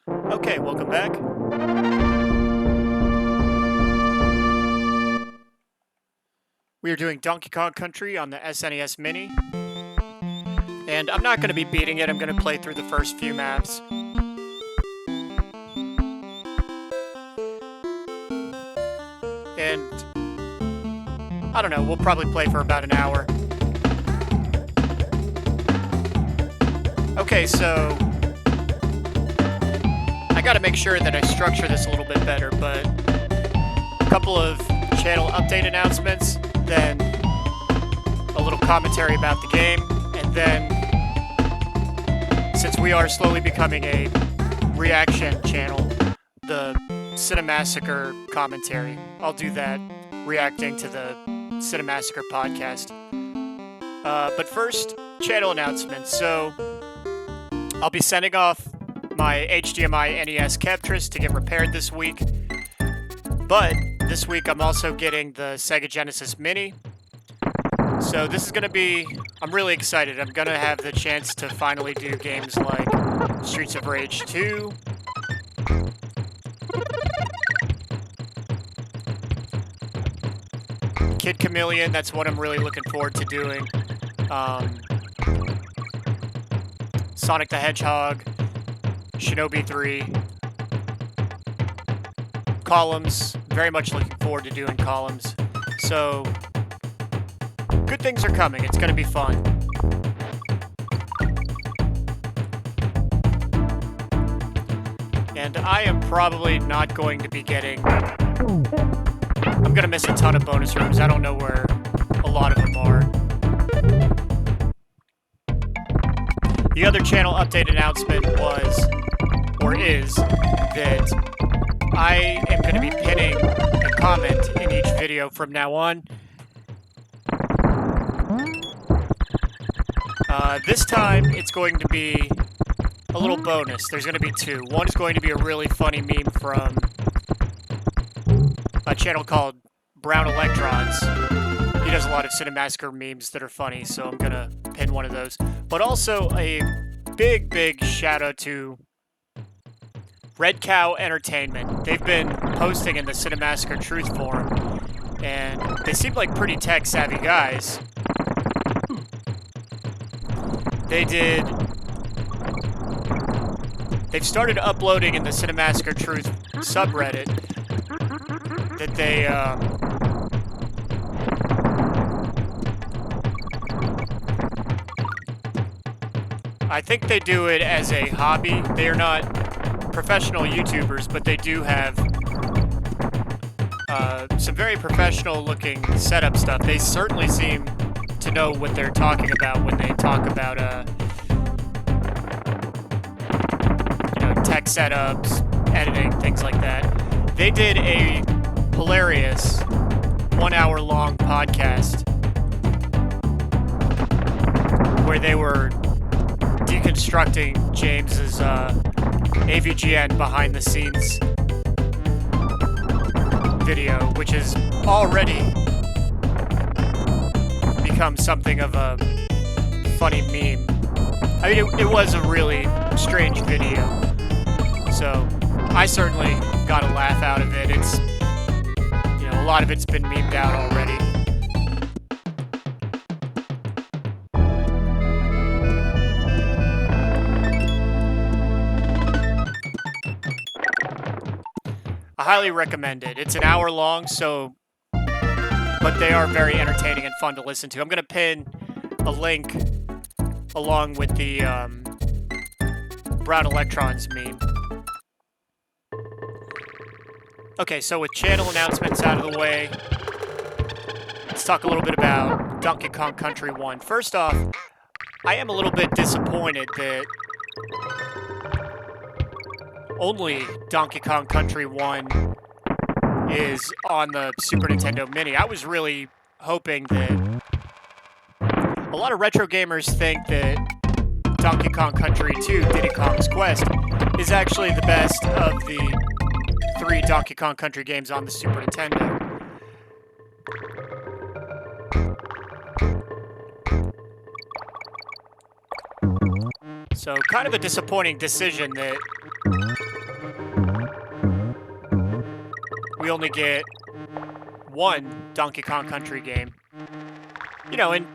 Okay, welcome back. We are doing Donkey Kong Country on the SNES Mini. And I'm not going to be beating it, I'm going to play through the first few maps. And I don't know, we'll probably play for about an hour. Okay, so I gotta make sure that I structure this a little bit better, but a couple of channel update announcements, then a little commentary about the game, and then since we are slowly becoming a reaction channel, the Cinemassacre commentary. I'll do that, reacting to the Cinemassacre podcast. But first, channel announcements. So I'll be sending off my HDMI NES Captress to get repaired this week. But this week I'm also getting the Sega Genesis Mini. So this is going to be... I'm really excited. I'm going to have the chance to finally do games like Streets of Rage 2. Kid Chameleon, that's what I'm really looking forward to doing. Sonic the Hedgehog, Shinobi 3, Columns, very much looking forward to doing Columns. So, good things are coming, it's going to be fun. And I am probably not going to be getting... I'm going to miss a ton of bonus rooms, I don't know where a lot of them are. The other channel update announcement was, or is, that I am going to be pinning a comment in each video from now on. This time, it's going to be a little bonus. There's going to be two. One is going to be a really funny meme from a channel called Brown Electrons. He does a lot of Cinemassacre memes that are funny, so I'm going to pin one of those. But also a big shout out to Red Cow Entertainment. They've been posting in the Cinemassacre Truth Forum, and they seem like pretty tech-savvy guys. They've started uploading in the Cinemassacre Truth subreddit that they, I think they do it as a hobby. They are not professional YouTubers, but they do have some very professional-looking setup stuff. They certainly seem to know what they're talking about when they talk about, tech setups, editing, things like that. They did a hilarious 1 hour long podcast where they were deconstructing James's AVGN behind the scenes video, which has already become something of a funny meme. I mean, it was a really strange video, so I certainly got a laugh out of it. It's, a lot of it's been memed out already. I highly recommend it. It's an hour long, but they are very entertaining and fun to listen to. I'm going to pin a link along with the Brown Electrons meme. Okay, so with channel announcements out of the way, let's talk a little bit about Donkey Kong Country 1. First off, I am a little bit disappointed that only Donkey Kong Country 1 is on the Super Nintendo Mini. I was really hoping that... A lot of retro gamers think that Donkey Kong Country 2, Diddy Kong's Quest, is actually the best of the 3 Donkey Kong Country games on the Super Nintendo. So, kind of a disappointing decision that we only get one Donkey Kong Country game. You know, and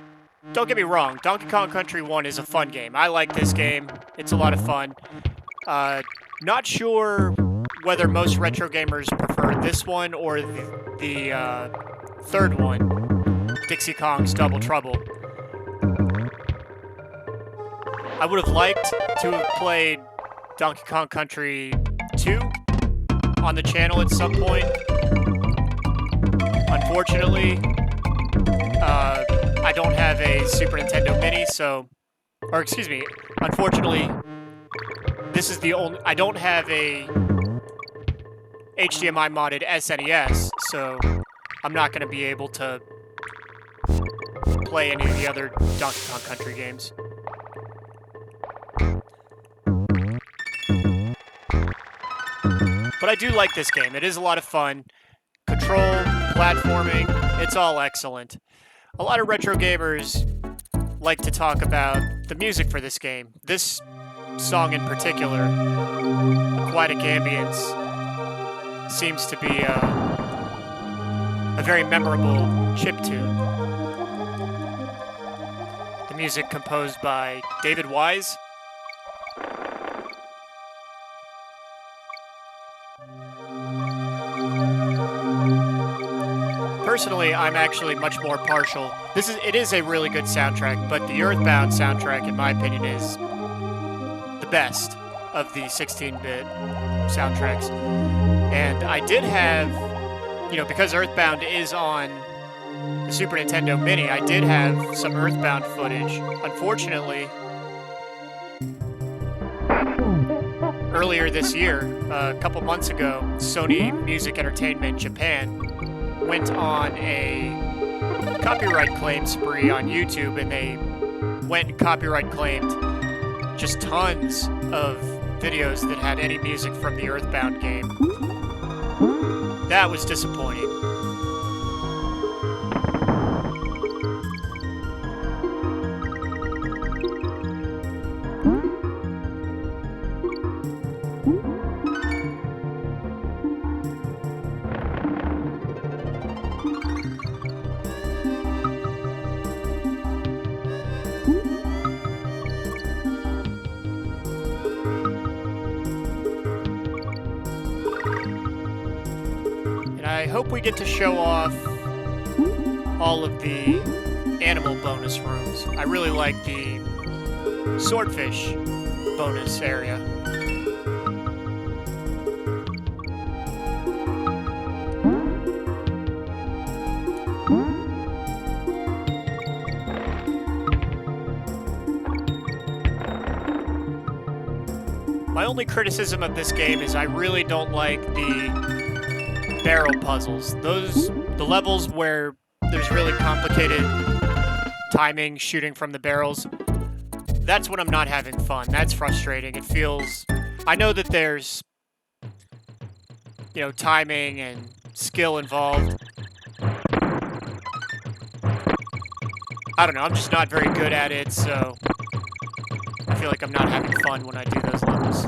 don't get me wrong, Donkey Kong Country 1 is a fun game. I like this game. It's a lot of fun. Not sure whether most retro gamers prefer this one or the third one, Dixie Kong's Double Trouble. I would have liked to have played Donkey Kong Country 2 on the channel at some point. Unfortunately, I don't have a Super Nintendo Mini, unfortunately, this is the only, I don't have a HDMI modded SNES, so I'm not going to be able to play any of the other Donkey Kong Country games. But I do like this game. It is a lot of fun. Control, platforming, it's all excellent. A lot of retro gamers like to talk about the music for this game. This song in particular, Aquatic Ambience, seems to be a very memorable chiptune. The music composed by David Wise. Personally, I'm actually much more partial. It is a really good soundtrack, but the Earthbound soundtrack, in my opinion, is the best of the 16-bit soundtracks. And I did have, because Earthbound is on the Super Nintendo Mini, I did have some Earthbound footage. Unfortunately, earlier this year, a couple months ago, Sony Music Entertainment Japan went on a copyright claim spree on YouTube, and they went and copyright claimed just tons of videos that had any music from the Earthbound game. That was disappointing. I hope we get to show off all of the animal bonus rooms. I really like the swordfish bonus area. My only criticism of this game is I really don't like the barrel puzzles. The levels where there's really complicated timing, shooting from the barrels, that's when I'm not having fun. That's frustrating. It feels... I know that there's, timing and skill involved. I don't know, I'm just not very good at it, so I feel like I'm not having fun when I do those levels.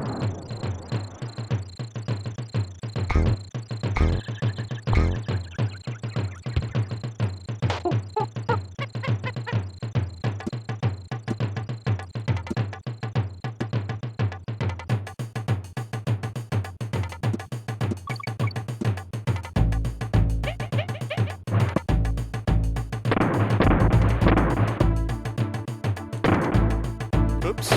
Oops.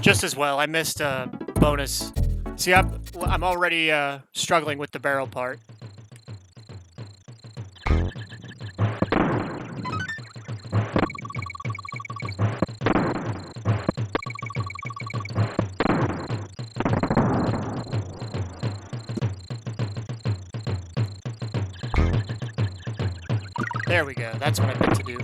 Just as well, I missed a bonus. See, I'm already struggling with the barrel part. There we go, that's what I meant to do.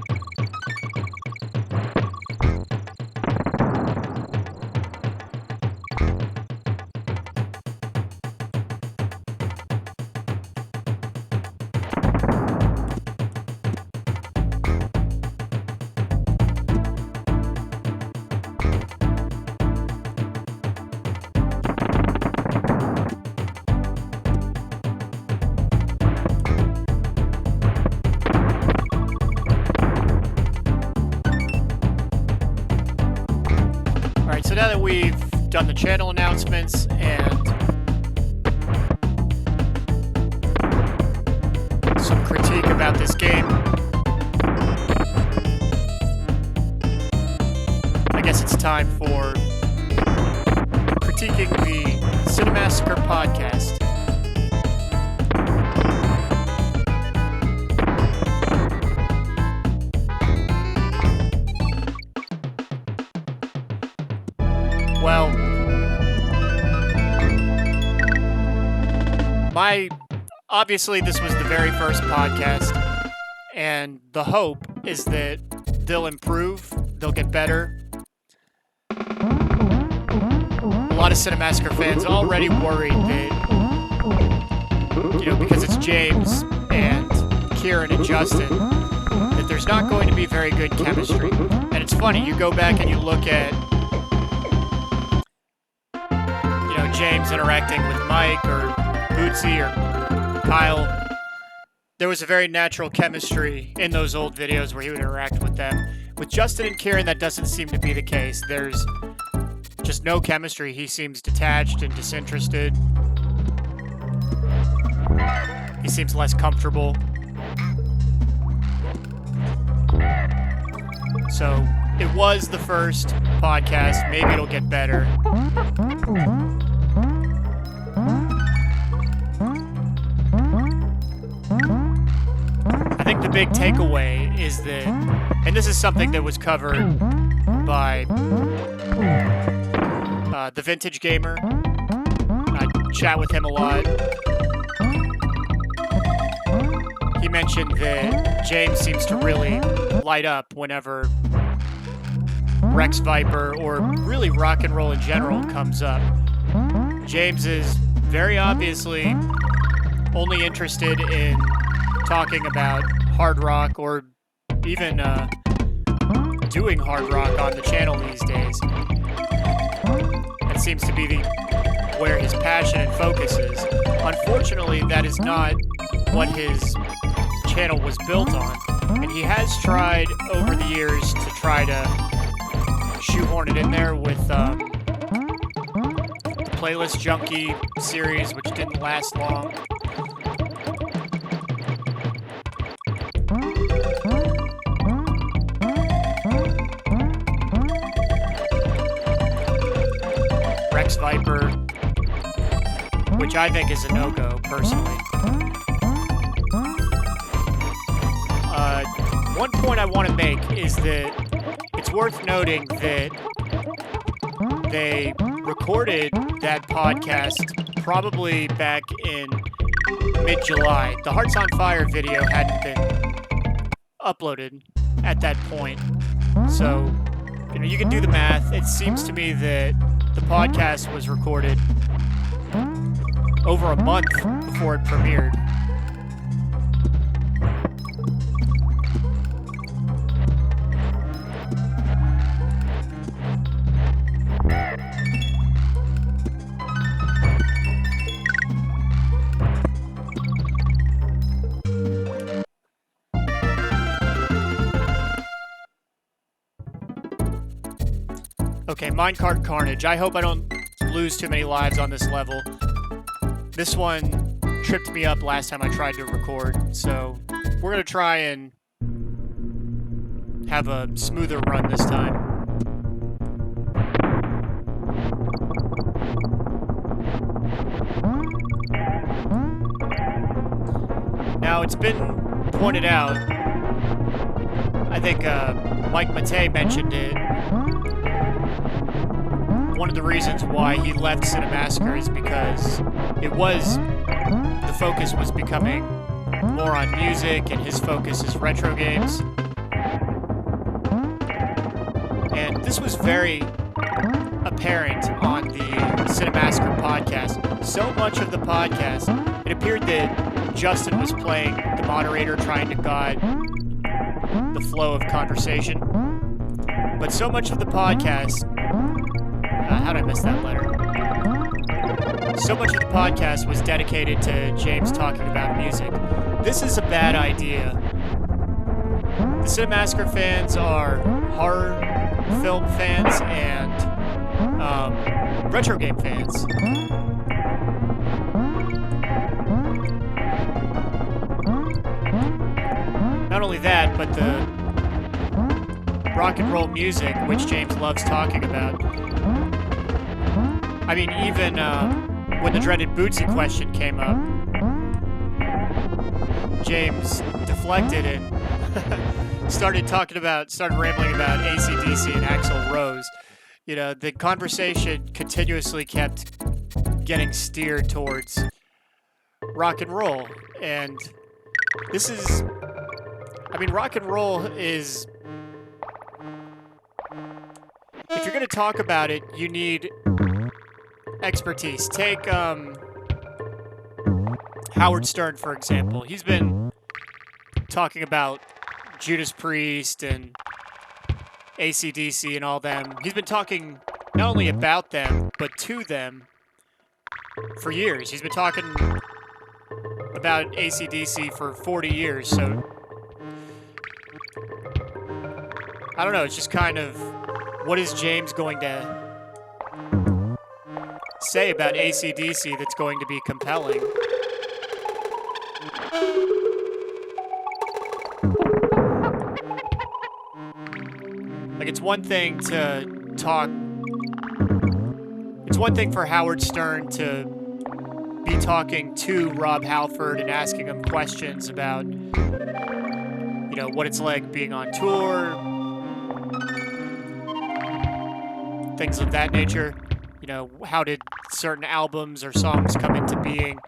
we've done the channel announcements and some critique about this game, I guess it's time for critiquing the Cinemassacre podcast. Well, obviously this was the very first podcast, and the hope is that they'll improve, they'll get better. A lot of Cinemassacre fans already worried that, because it's James and Kieran and Justin, that there's not going to be very good chemistry. And it's funny, you go back and you look at James interacting with Mike or Bootsy or Kyle. There was a very natural chemistry in those old videos where he would interact with them. With Justin and Kieran, that doesn't seem to be the case. There's just no chemistry. He seems detached and disinterested. He seems less comfortable. So it was the first podcast. Maybe it'll get better. I think the big takeaway is that, and this is something that was covered by the Vintage Gamer. I chat with him a lot. He mentioned that James seems to really light up whenever Rex Viper, or really rock and roll in general, comes up. James is very obviously only interested in talking about hard rock, or even doing hard rock on the channel these days. That seems to be where his passion and focus is. Unfortunately, that is not what his channel was built on, and he has tried over the years to try to shoehorn it in there with the Playlist Junkie series, which didn't last long. Rex Viper, which I think is a no-go, personally. One point I want to make is that it's worth noting that they recorded that podcast probably back in mid-July. The Hearts on Fire video hadn't been uploaded at that point. So, you can do the math. It seems to me that the podcast was recorded over a month before it premiered. Okay, Minecart Carnage. I hope I don't lose too many lives on this level. This one tripped me up last time I tried to record, so we're going to try and have a smoother run this time. Now, it's been pointed out, I think Mike Matei mentioned it, one of the reasons why he left Cinemassacre is because the focus was becoming more on music, and his focus is retro games. And this was very apparent on the Cinemassacre podcast. So much of the podcast, it appeared that Justin was playing the moderator, trying to guide the flow of conversation. But so much of the podcast, how'd I miss that letter? So much of the podcast was dedicated to James talking about music. This is a bad idea. The Cinemassacre fans are horror film fans, and retro game fans. Not only that, but the rock and roll music, which James loves talking about. I mean, even when the dreaded Bootsy question came up, James deflected and started rambling about AC/DC and Axl Rose. You know, the conversation continuously kept getting steered towards rock and roll. And this is, I mean, rock and roll is, if you're going to talk about it, you need expertise. Take Howard Stern, for example. He's been talking about Judas Priest and AC/DC and all them. He's been talking not only about them, but to them for years. He's been talking about AC/DC for 40 years, so I don't know, it's just kind of, what is James going to say about AC/DC that's going to be compelling? Like, it's one thing to talk, it's one thing for Howard Stern to be talking to Rob Halford and asking him questions about, you know, what it's like being on tour, things of that nature. You know, how did certain albums or songs come into being?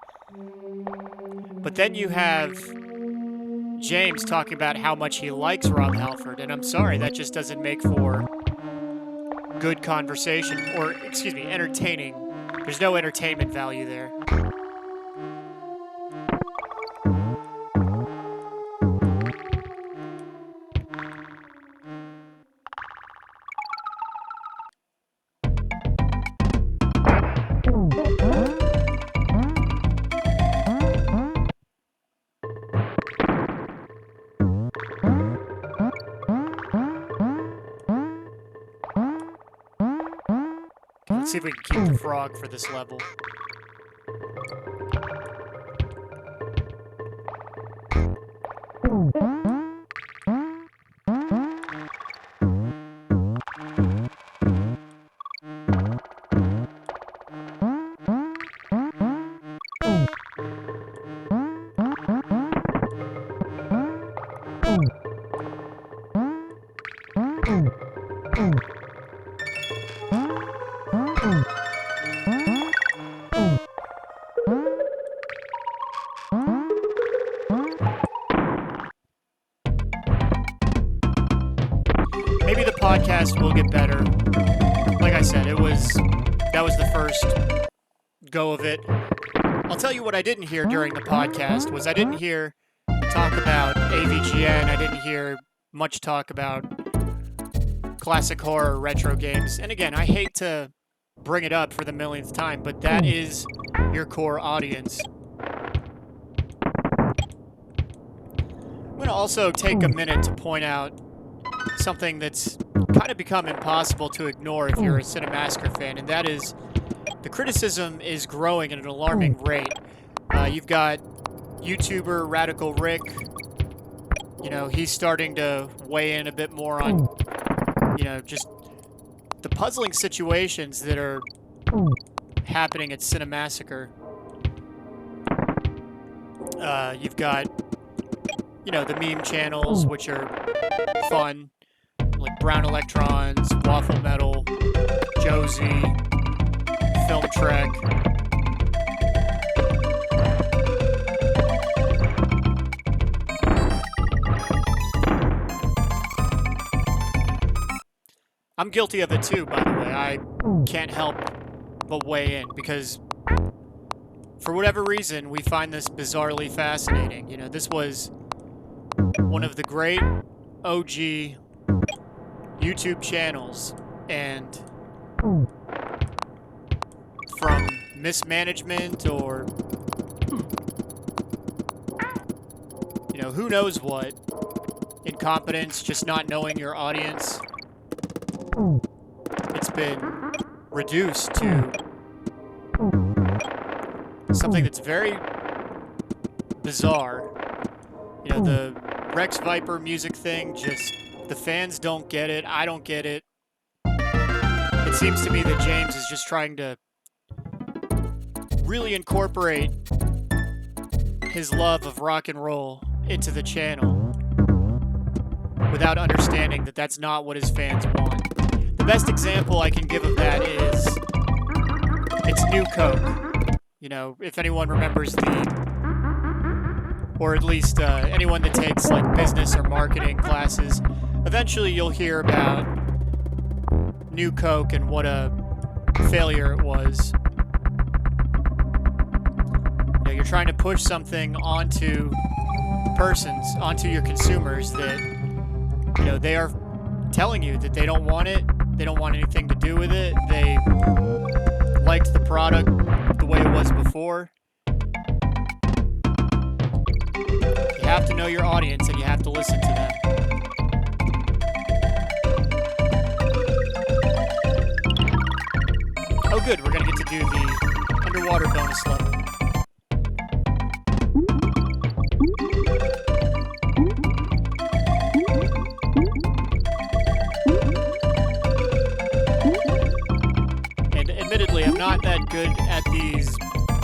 But then you have James talking about how much he likes Rob Halford, and I'm sorry, that just doesn't make for good conversation, or, excuse me, entertaining. There's no entertainment value there. Let's see if we can keep the frog for this level. Maybe the podcast will get better. Like I said, that was the first go of it. I'll tell you what I didn't hear during the podcast was I didn't hear talk about AVGN. I didn't hear much talk about classic horror retro games. And again, I hate to bring it up for the millionth time, but that is your core audience. I'm going to also take a minute to point out something that's kind of become impossible to ignore if you're a Cinemassacre fan, and that is the criticism is growing at an alarming rate. You've got YouTuber Radical Rick. You know, he's starting to weigh in a bit more on, you know, just the puzzling situations that are happening at Cinemassacre. You've got, you know, the meme channels, which are fun, like Brown Electrons, Waffle Metal, Josie, Film Trek. I'm guilty of it too, by the way. I can't help but weigh in because for whatever reason, we find this bizarrely fascinating. You know, this was one of the great OG YouTube channels, and from mismanagement or, you know, who knows what, incompetence, just not knowing your audience, it's been reduced to something that's very bizarre. You know, the Rex Viper music thing, just the fans don't get it. I don't get it. It seems to me that James is just trying to really incorporate his love of rock and roll into the channel without understanding that that's not what his fans want. The best example I can give of that is it's New Coke. You know, if anyone remembers or at least anyone that takes like business or marketing classes, eventually you'll hear about New Coke and what a failure it was. You know, you're trying to push something onto onto your consumers that, you know, they are telling you that they don't want it, they don't want anything to do with it, they liked the product the way it was before. You have to know your audience and you have to listen to them. Oh good, we're gonna get to do the underwater bonus level. And admittedly, I'm not that good at these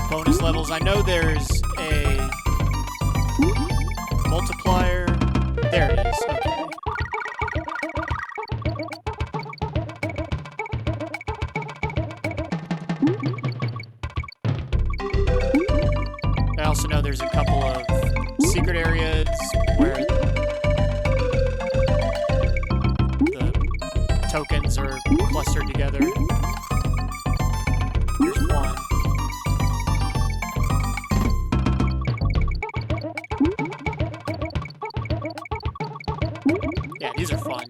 bonus levels. I know there's a multiplier. There it is. Okay. I also know there's a couple of secret areas where the tokens are clustered together. Here's one. Yeah, these are fun.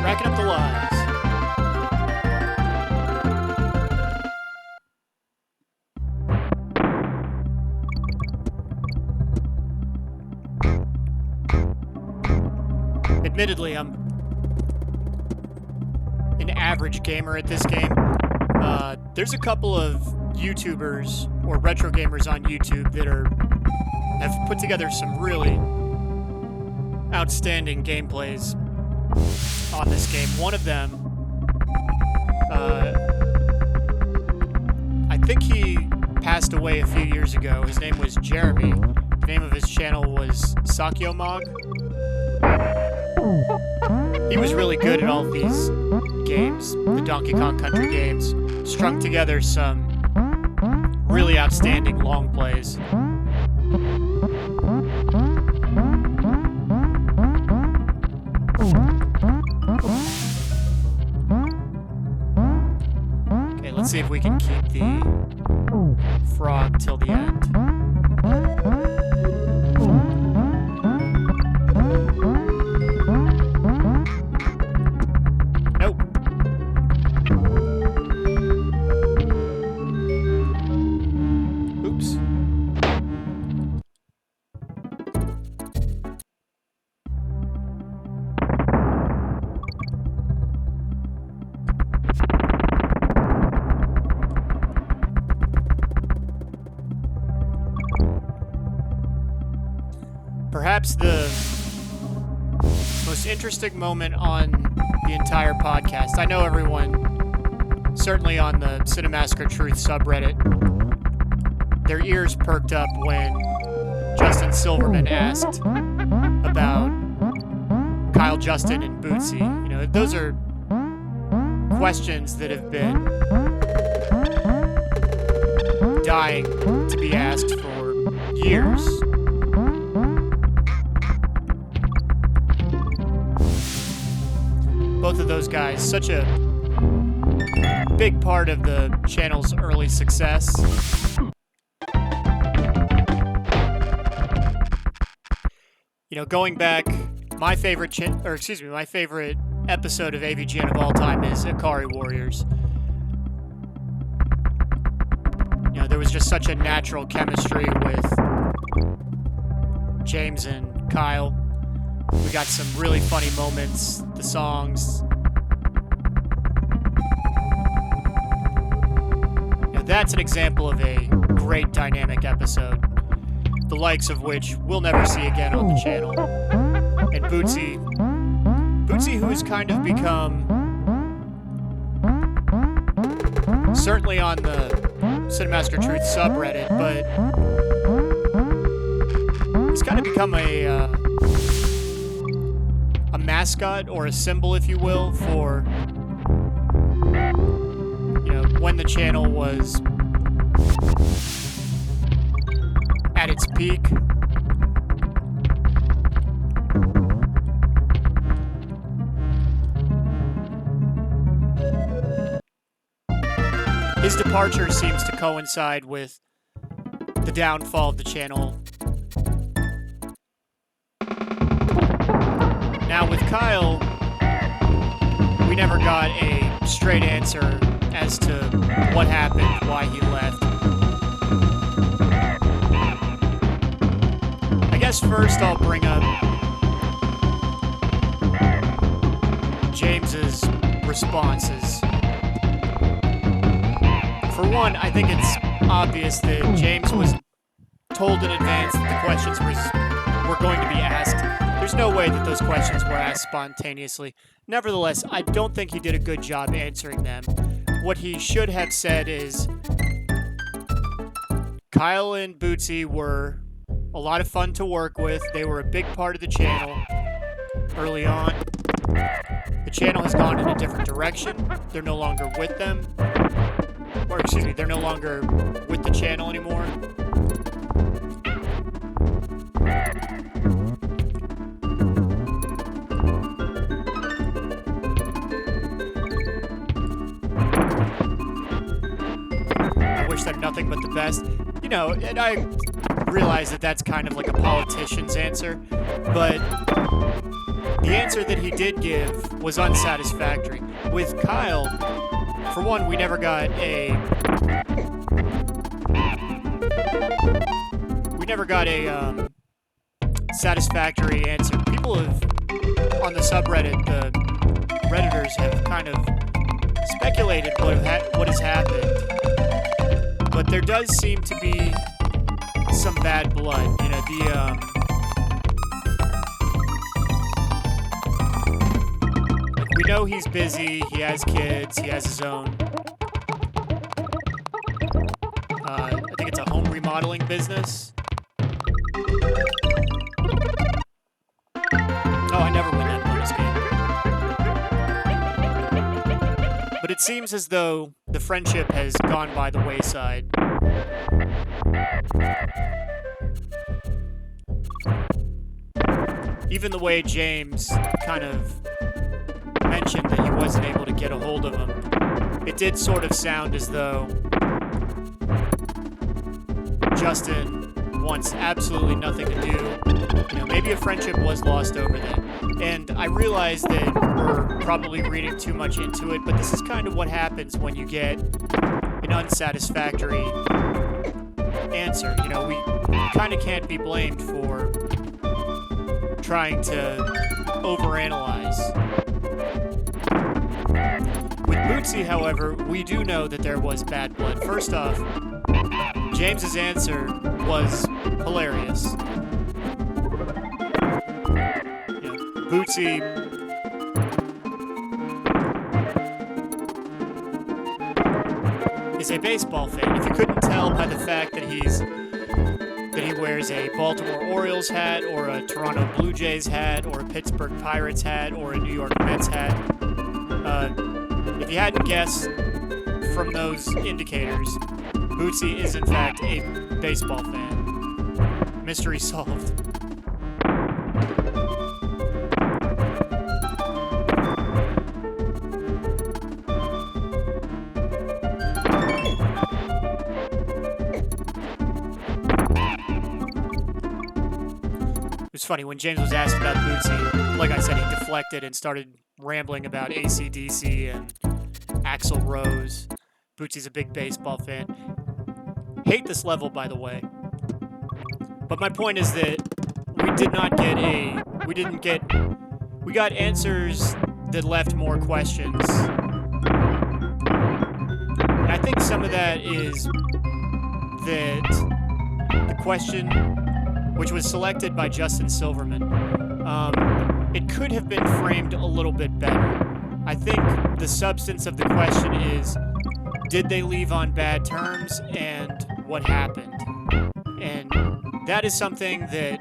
Racking up the lives. Admittedly, I'm an average gamer at this game. There's a couple of YouTubers or retro gamers on YouTube that have put together some really outstanding gameplays on this game. One of them, I think he passed away a few years ago. His name was Jeremy. The name of his channel was Sakyomog. He was really good at all of these games, the Donkey Kong Country games. Strung together some really outstanding long plays. Okay, let's see if we can keep the frog till the end. Nope. Oops. Perhaps the most interesting moment on the entire podcast. I know everyone, certainly on the Cinemassacre Truth subreddit, their ears perked up when Justin Silverman asked about Kyle Justin and Bootsy. You know, those are questions that have been dying to be asked for years. Both of those guys, such a big part of the channel's early success. You know, going back, my favorite episode of AVGN of all time is Ikari Warriors. You know, there was just such a natural chemistry with James and Kyle. We got some really funny moments, the songs. You know, that's an example of a great dynamic episode, the likes of which we'll never see again on the channel. And Bootsy, who's kind of become, certainly on the Cinemassacre Truth subreddit, but he's kind of become a mascot or a symbol, if you will, for, you know, when the channel was at its peak. His departure seems to coincide with the downfall of the channel. Now with Kyle, we never got a straight answer as to what happened, why he left. I guess first I'll bring up James's responses. For one, I think it's obvious that James was told in advance that the questions were going to be asked. There's no way that those questions were asked spontaneously. Nevertheless, I don't think he did a good job answering them. What he should have said is, Kyle and Bootsy were a lot of fun to work with. They were a big part of the channel early on. The channel has gone in a different direction. They're no longer with them. Or, excuse me, they're no longer with the channel anymore. I wish them nothing but the best. You know, and I realize that that's kind of like a politician's answer, but the answer that he did give was unsatisfactory. With Kyle, for one, we never got a satisfactory answer. People have, on the subreddit, the Redditors have kind of speculated what has happened. But there does seem to be some bad blood. You know, we know he's busy, he has kids, he has his own, I think it's a home remodeling business. Oh, I never win that bonus game. But it seems as though the friendship has gone by the wayside. Even the way James kind of mentioned that he wasn't able to get a hold of him, it did sort of sound as though Justin wants absolutely nothing to do. You know, maybe a friendship was lost over that. And I realize that we're probably reading too much into it, but this is kind of what happens when you get an unsatisfactory answer. You know, we kind of can't be blamed for trying to overanalyze. With Bootsy, however, we do know that there was bad blood. First off, James's answer was hilarious. You know, Bootsy is a baseball fan. If you couldn't tell by the fact that he wears a Baltimore Orioles hat, or a Toronto Blue Jays hat, or a Pittsburgh Pirates hat, or a New York Mets hat, If you hadn't guessed from those indicators, Bootsy is in fact a baseball fan. Mystery solved. It was funny, when James was asked about Bootsy, like I said, he deflected and started rambling about AC/DC and Axl Rose. Bootsy's a big baseball fan. Hate this level, by the way. But my point is that we got answers that left more questions. And I think some of that is that the question, which was selected by Justin Silverman, it could have been framed a little bit better. I think the substance of the question is, did they leave on bad terms, and what happened? And that is something that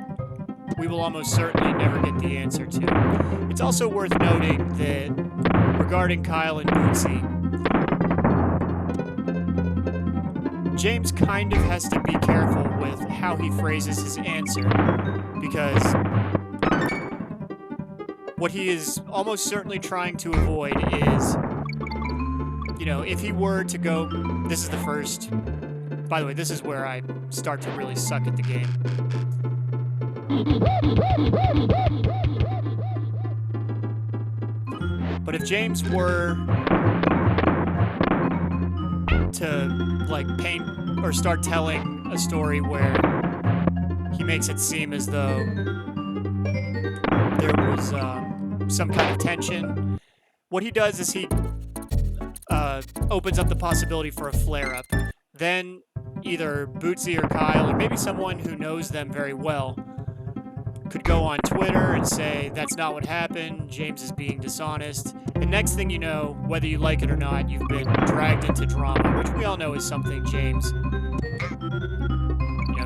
we will almost certainly never get the answer to. It's also worth noting that regarding Kyle and Bootsy, James kind of has to be careful with how he phrases his answer, because what he is almost certainly trying to avoid is, if he were to go, this is the first, by the way, this is where I start to really suck at the game. But if James were to paint or start telling a story where he makes it seem as though there was some kind of tension, what he does is he opens up the possibility for a flare-up. Then either Bootsy or Kyle, or maybe someone who knows them very well, could go on Twitter and say, that's not what happened, James is being dishonest. And next thing you know, whether you like it or not, you've been dragged into drama, which we all know is something James,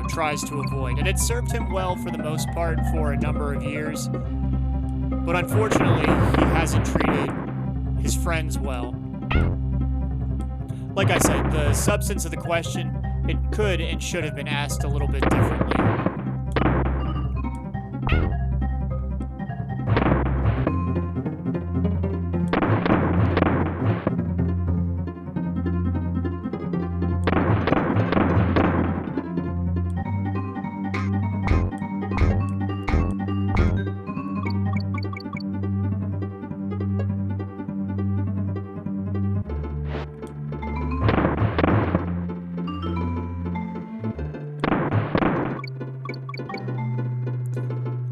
tries to avoid. And it served him well for the most part for a number of years. But unfortunately, he hasn't treated his friends well. Like I said, the substance of the question, it could and should have been asked a little bit differently.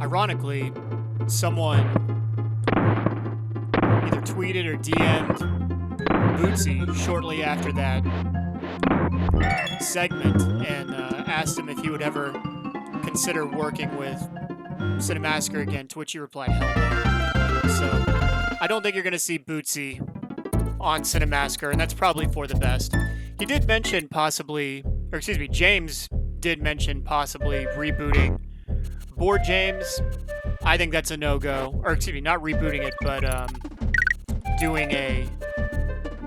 Ironically, someone either tweeted or DM'd Bootsy shortly after that segment and asked him if he would ever consider working with Cinemassacre again, to which he replied, hell no. So, I don't think you're going to see Bootsy on Cinemassacre, and that's probably for the best. He did mention James did mention possibly rebooting Board James. I think that's a no-go. Or, not rebooting it, but doing a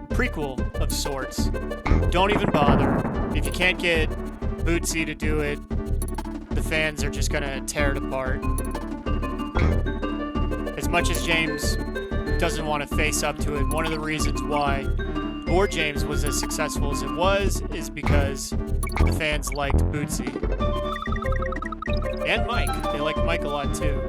prequel of sorts. Don't even bother. If you can't get Bootsy to do it, the fans are just going to tear it apart. As much as James doesn't want to face up to it, one of the reasons why Board James was as successful as it was is because the fans liked Bootsy. And Mike. They like Mike a lot, too.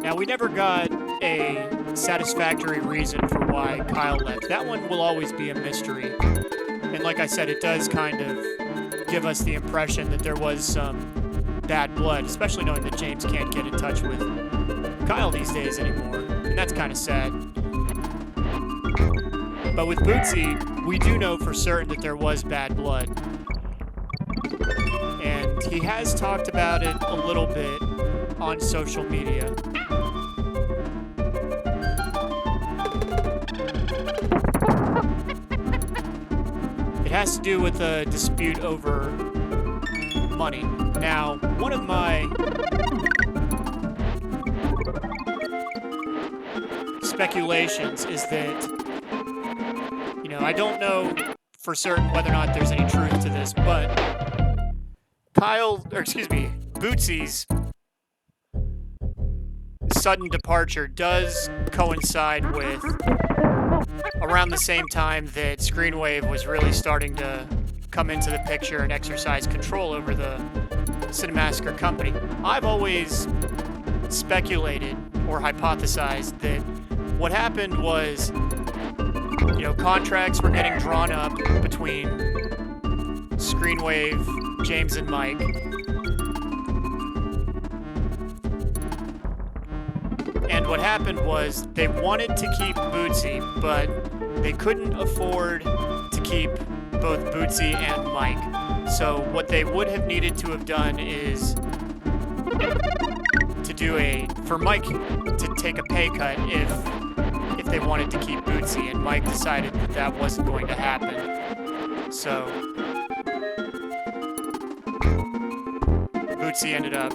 Now, we never got a satisfactory reason for why Kyle left. That one will always be a mystery. And like I said, it does kind of give us the impression that there was some bad blood, especially knowing that James can't get in touch with Kyle these days anymore. And that's kind of sad. But with Bootsy, we do know for certain that there was bad blood. And he He has talked about it a little bit on social media. It has to do with a dispute over money. Now, one of my speculations is that, I don't know for certain whether or not there's any truth to this, but Bootsy's sudden departure does coincide with around the same time that ScreenWave was really starting to come into the picture and exercise control over the Cinemassacre company. I've always speculated or hypothesized that what happened was, contracts were getting drawn up between ScreenWave, James, and Mike. And what happened was they wanted to keep Bootsy, but they couldn't afford to keep both Bootsy and Mike. So what they would have needed to have done is for Mike to take a pay cut if they wanted to keep Bootsy, and Mike decided that wasn't going to happen. So Bootsy ended up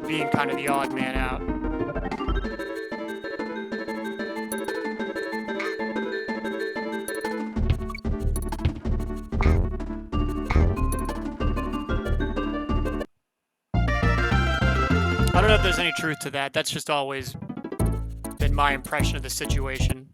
being kind of the odd man out. I don't know if there's any truth to that. That's just always been my impression of the situation.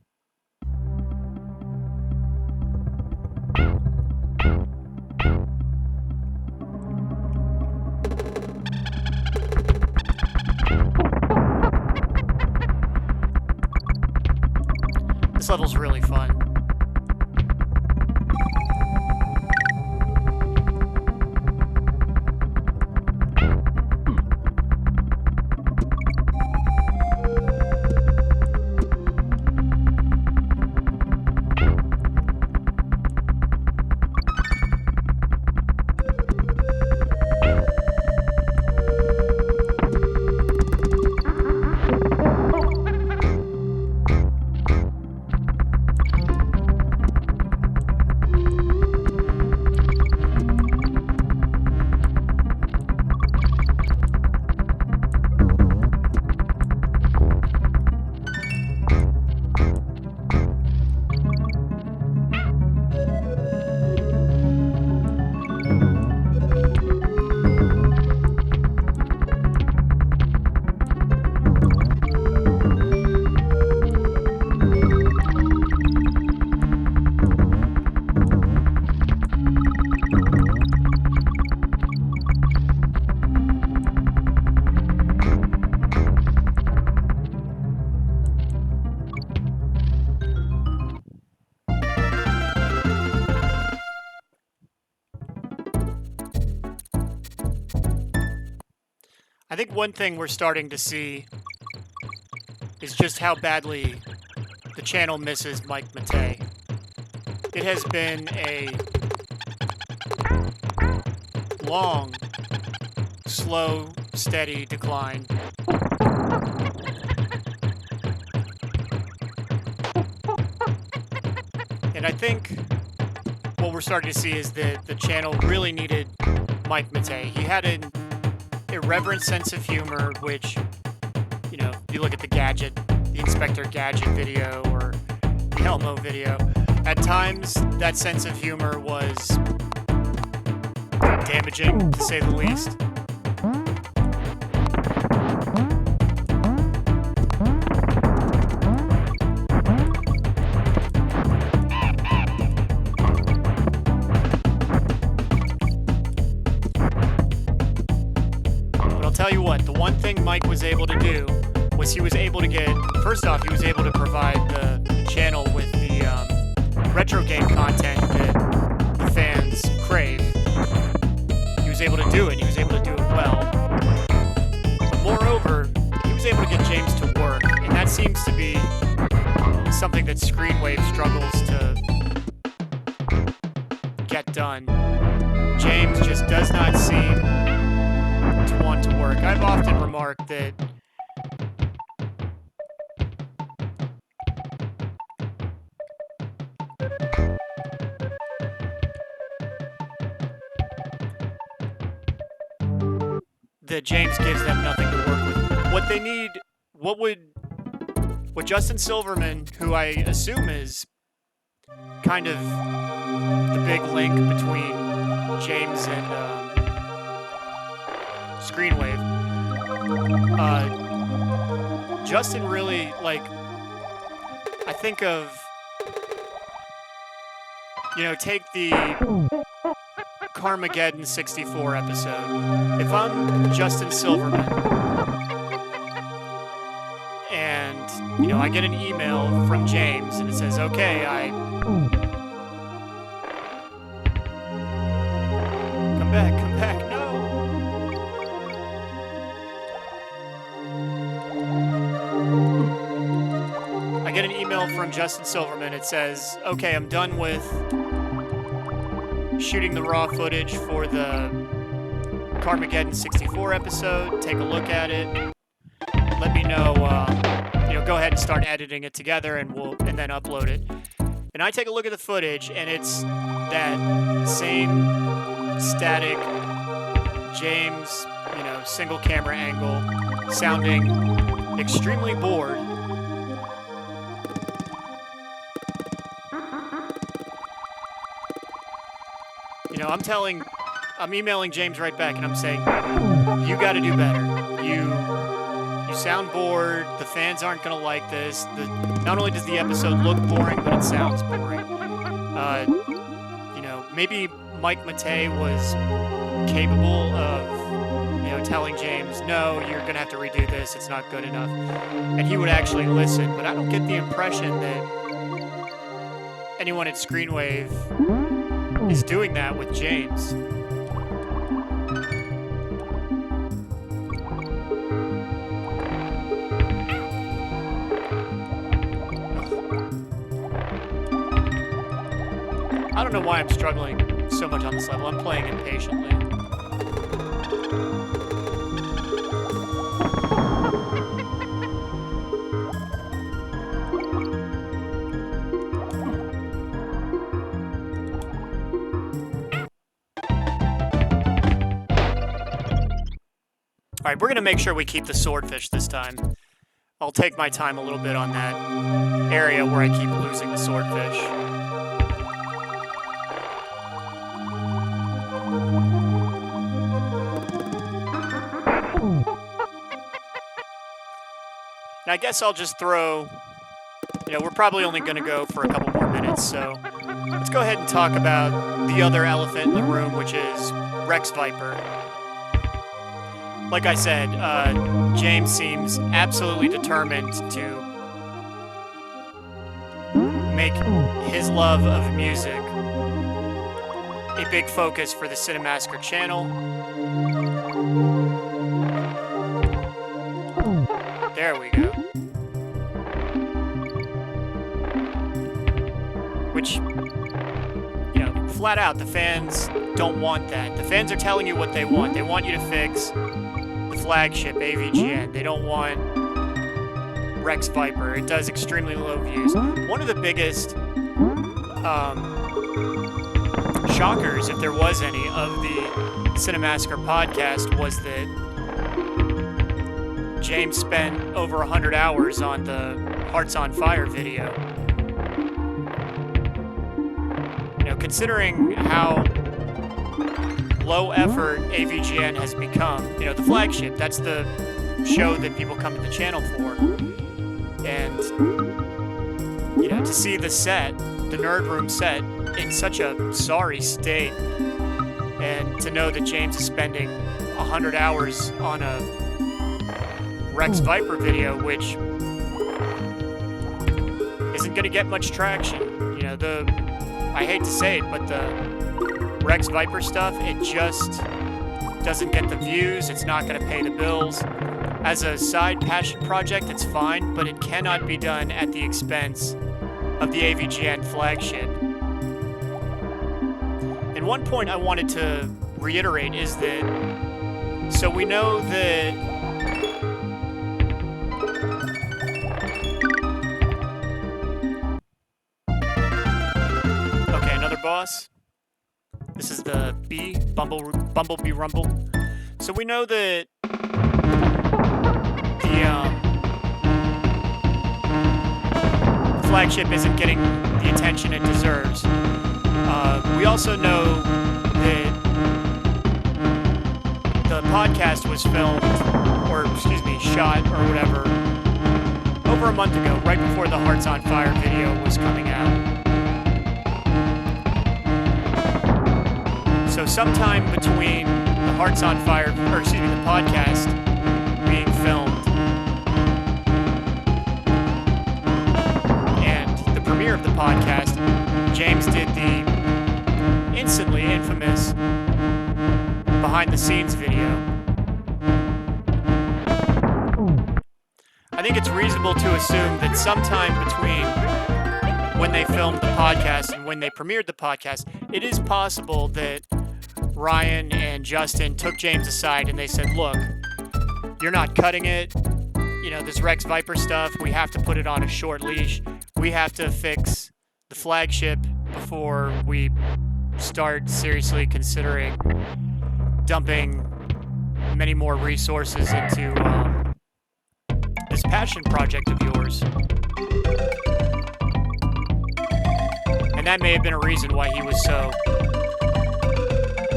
This level's really fun. I think one thing we're starting to see is just how badly the channel misses Mike Matei. It has been a long, slow, steady decline. And I think what we're starting to see is that the channel really needed Mike Matei. He had an irreverent sense of humor, which, you look at the Inspector Gadget video or the Elmo video. At times, that sense of humor was damaging, to say the least. Tell you what, the one thing Mike was able to do was he was able to provide the channel with the retro game content that the fans crave. He was able to do it. He was able to do it well. But moreover, he was able to get James to work, and that seems to be something that ScreenWave struggles to get done. James just does not seem to want to work. I've often remarked that James gives them nothing to work with. What they need, what Justin Silverman, who I assume is kind of the big link between James and ScreenWave, Justin really, like, I think of, take the Carmageddon 64 episode. If I'm Justin Silverman and, I get an email from James and it says, okay, Come back, no. I get an email from Justin Silverman. It says, okay, I'm done with shooting the raw footage for the Carmageddon 64 episode. Take a look at it. Let me know, go ahead and start editing it together and then upload it. And I take a look at the footage and it's that same static James, single camera angle, sounding extremely bored. I'm emailing James right back and I'm saying, you got to do better. You sound bored. The fans aren't going to like this. Not only does the episode look boring, but it sounds boring. Maybe Mike Matei was capable of, telling James, no, you're going to have to redo this. It's not good enough. And he would actually listen. But I don't get the impression that anyone at ScreenWave is doing that with James. I don't know why I'm struggling so much on this level. I'm playing impatiently. Alright, we're going to make sure we keep the swordfish this time. I'll take my time a little bit on that area where I keep losing the swordfish. And I guess I'll just throw, we're probably only going to go for a couple more minutes, so let's go ahead and talk about the other elephant in the room, which is Rex Viper. Like I said, James seems absolutely determined to make his love of music a big focus for the Cinemassacre channel. There we go. Which, flat out, the fans don't want that. The fans are telling you what they want. They want you to fix flagship AVGN. They don't want Rex Viper. It does extremely low views. One of the biggest shockers, if there was any, of the Cinemassacre podcast was that James spent over 100 hours on the Hearts on Fire video. Considering how low effort AVGN has become, the flagship, that's the show that people come to the channel for. And, to see the set, the Nerd Room set, in such a sorry state, and to know that James is spending 100 hours on a Rex Viper video, which isn't going to get much traction. I hate to say it, but the Rex Viper stuff, it just doesn't get the views. It's not going to pay the bills. As a side passion project, it's fine, but it cannot be done at the expense of the AVGN flagship. And And one point I wanted to reiterate is that, so we know that okay, another boss. This is the Bumblebee Rumble. So we know that the flagship isn't getting the attention it deserves. We also know that the podcast was filmed, or excuse me, shot or whatever, over a month ago, right before the Hearts on Fire video was coming out. So sometime between the Hearts on Fire, or excuse me, the podcast being filmed and the premiere of the podcast, James did the instantly infamous behind-the-scenes video. I think it's reasonable to assume that sometime between when they filmed the podcast and when they premiered the podcast, it is possible that Ryan and Justin took James aside and they said, look, you're not cutting it. You know, this Rex Viper stuff, we have to put it on a short leash. We have to fix the flagship before we start seriously considering dumping many more resources into this passion project of yours. And that may have been a reason why he was so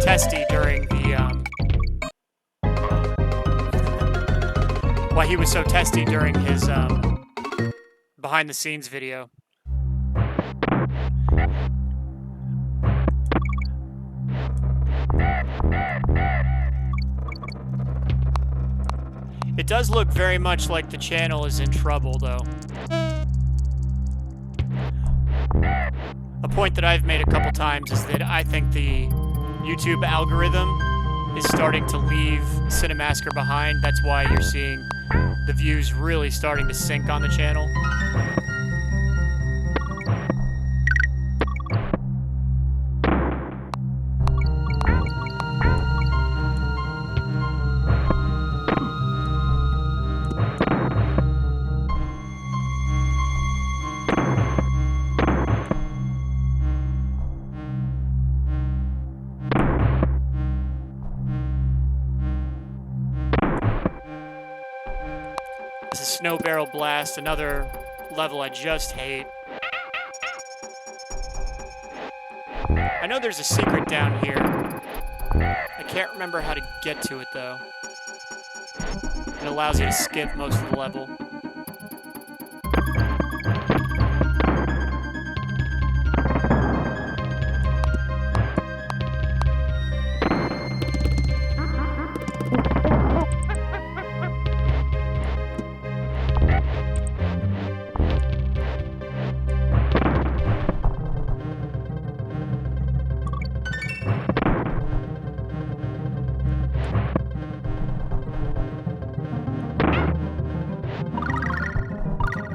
testy during the his behind the scenes video. It does look very much like the channel is in trouble, though. A point that I've made a couple times is that I think the YouTube algorithm is starting to leave Cinemassacre behind. That's why you're seeing the views really starting to sink on the channel. This is Snow Barrel Blast, another level I just hate. I know there's a secret down here. I can't remember how to get to it, though. It allows you to skip most of the level.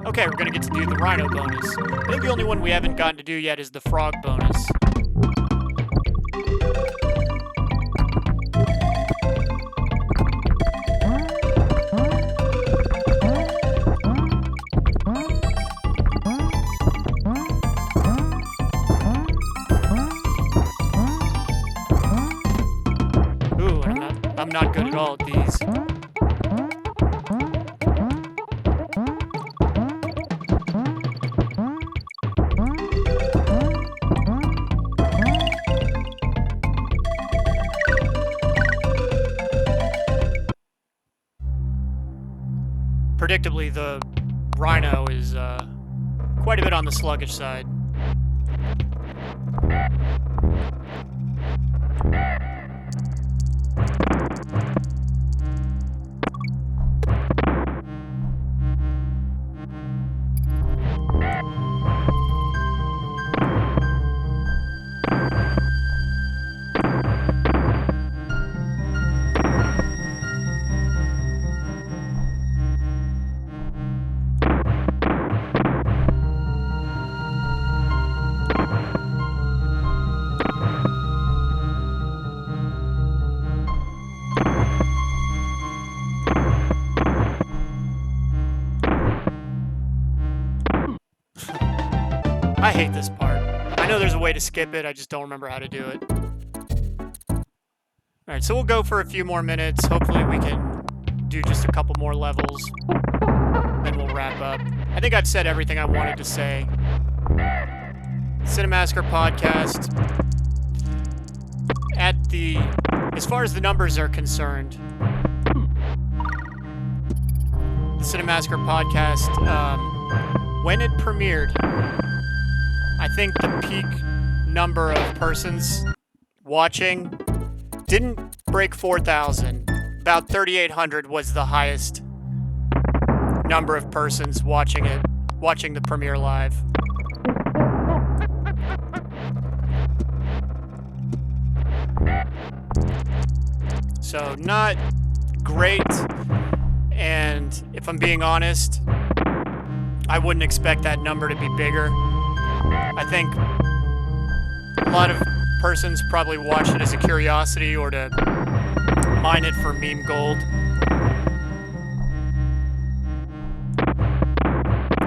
Okay, we're gonna get to do the Rhino bonus. I think the only one we haven't gotten to do yet is the Frog bonus. Ooh, I'm not good at all at these. Predictably, the Rhino is quite a bit on the sluggish side. hate this part. I know there's a way to skip it, I just don't remember how to do it. Alright, so we'll go for a few more minutes. Hopefully we can do just a couple more levels. Then we'll wrap up. I think I've said everything I wanted to say. Cinemassacre podcast. As far as the numbers are concerned, the Cinemassacre podcast, when it premiered, I think the peak number of persons watching didn't break 4,000. About 3,800 was the highest number of persons watching the premiere live. So not great, and if I'm being honest, I wouldn't expect that number to be bigger. I think a lot of persons probably watch it as a curiosity or to mine it for meme gold.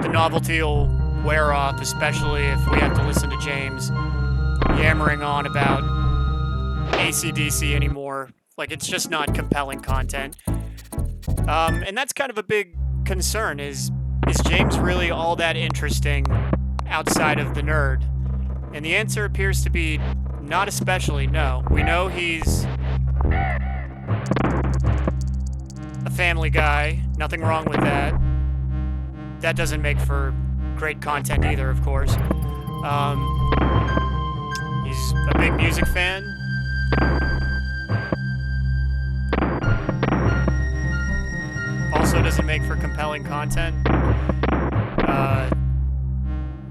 The novelty will wear off, especially if we have to listen to James yammering on about AC/DC anymore. Like, it's just not compelling content. And that's kind of a big concern, is James really all that interesting outside of the nerd? And the answer appears to be not especially, no. We know he's a family guy. Nothing wrong with that. That doesn't make for great content either, of course. He's a big music fan. Also doesn't make for compelling content.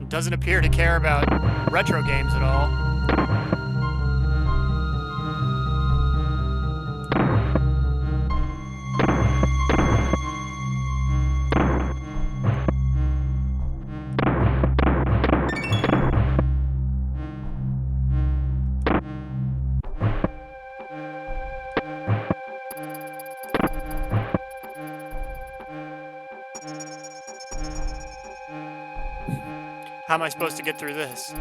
Doesn't appear to care about retro games at all. How am I supposed to get through this?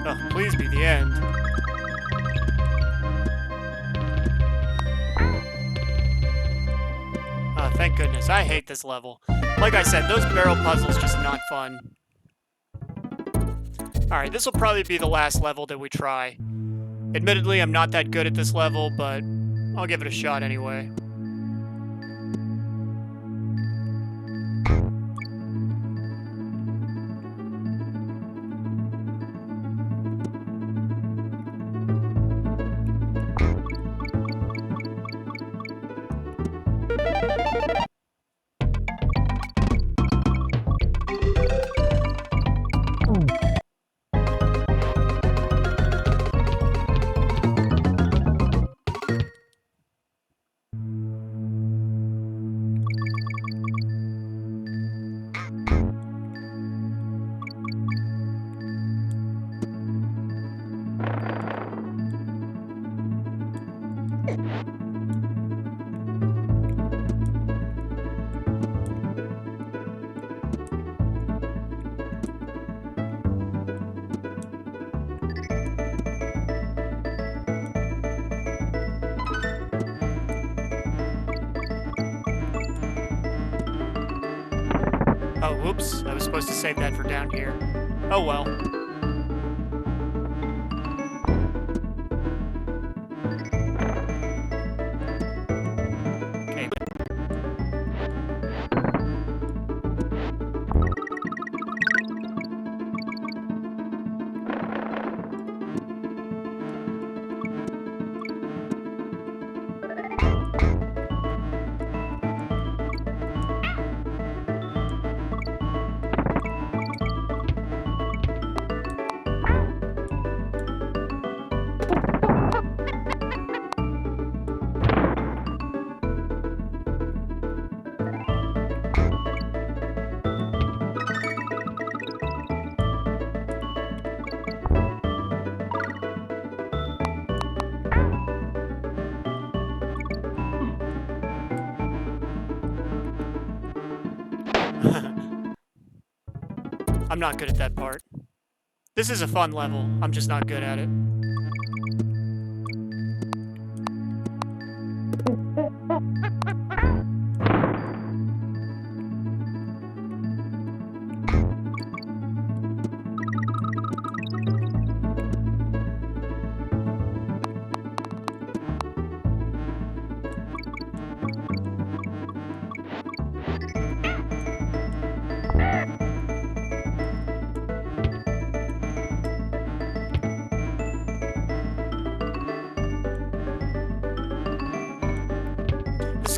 Oh, please be the end. Oh, thank goodness. I hate this level. Like I said, those barrel puzzles just not fun. Alright, this will probably be the last level that we try. Admittedly, I'm not that good at this level, but I'll give it a shot anyway. Oh, whoops. I was supposed to save that for down here. Oh well. Okay. I'm not good at that part. This is a fun level. I'm just not good at it.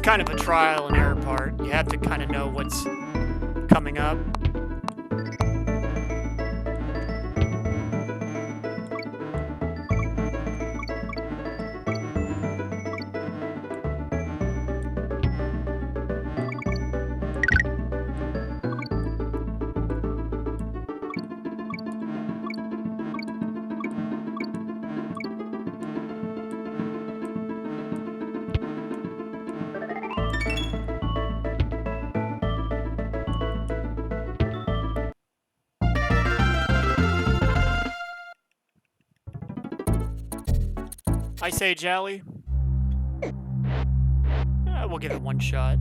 Kind of a trial and error part. You have to kind of know what's coming up. Ice Age Alley. We'll give it one shot.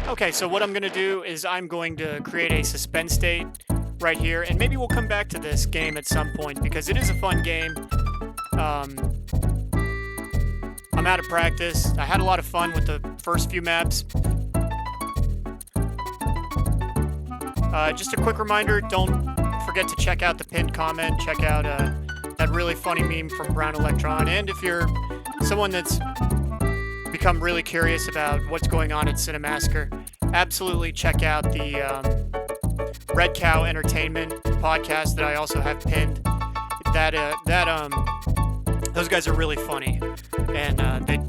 Okay, so what I'm going to do is I'm going to create a suspense state right here, and maybe we'll come back to this game at some point because it is a fun game. I'm out of practice. I had a lot of fun with the first few maps. Just a quick reminder, don't forget to check out the pinned comment, check out that really funny meme from Brown Electron, and if you're someone that's become really curious about what's going on at Cinemassacre, absolutely check out the Red Cow Entertainment podcast that I also have pinned. Those guys are really funny, and they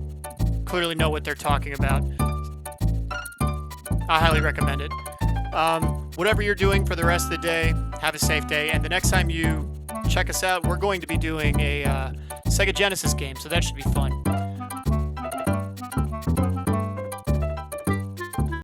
clearly know what they're talking about. I highly recommend it. Whatever you're doing for the rest of the day, have a safe day, and the next time you check us out, we're going to be doing a Sega Genesis game, so that should be fun.